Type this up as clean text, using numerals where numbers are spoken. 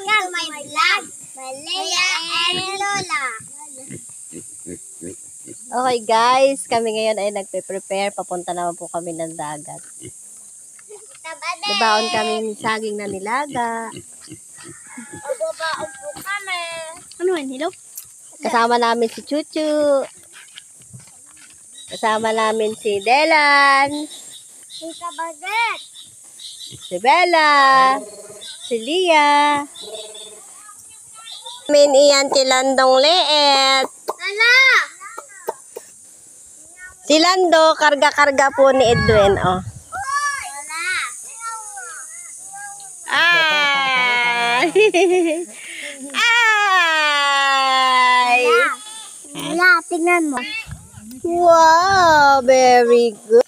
to my vlog. Malaya and Lola. Okay guys, kami ngayon ay nagpe-prepare. Papunta naman po kami ng dagat. Dibaon kami saging na nilaga. Babaon po kami. Ano yan, hello? Kasama namin si Chuchu. Kasama namin si Delan. Si Kabaget. Si Bella. Si Lia. Min iyan si Landong Leet. Ala! Si Lando, karga-karga po ni Edwin. Oh. Ala! Ay! Ay! Ala, tingnan mo. Wow, very good.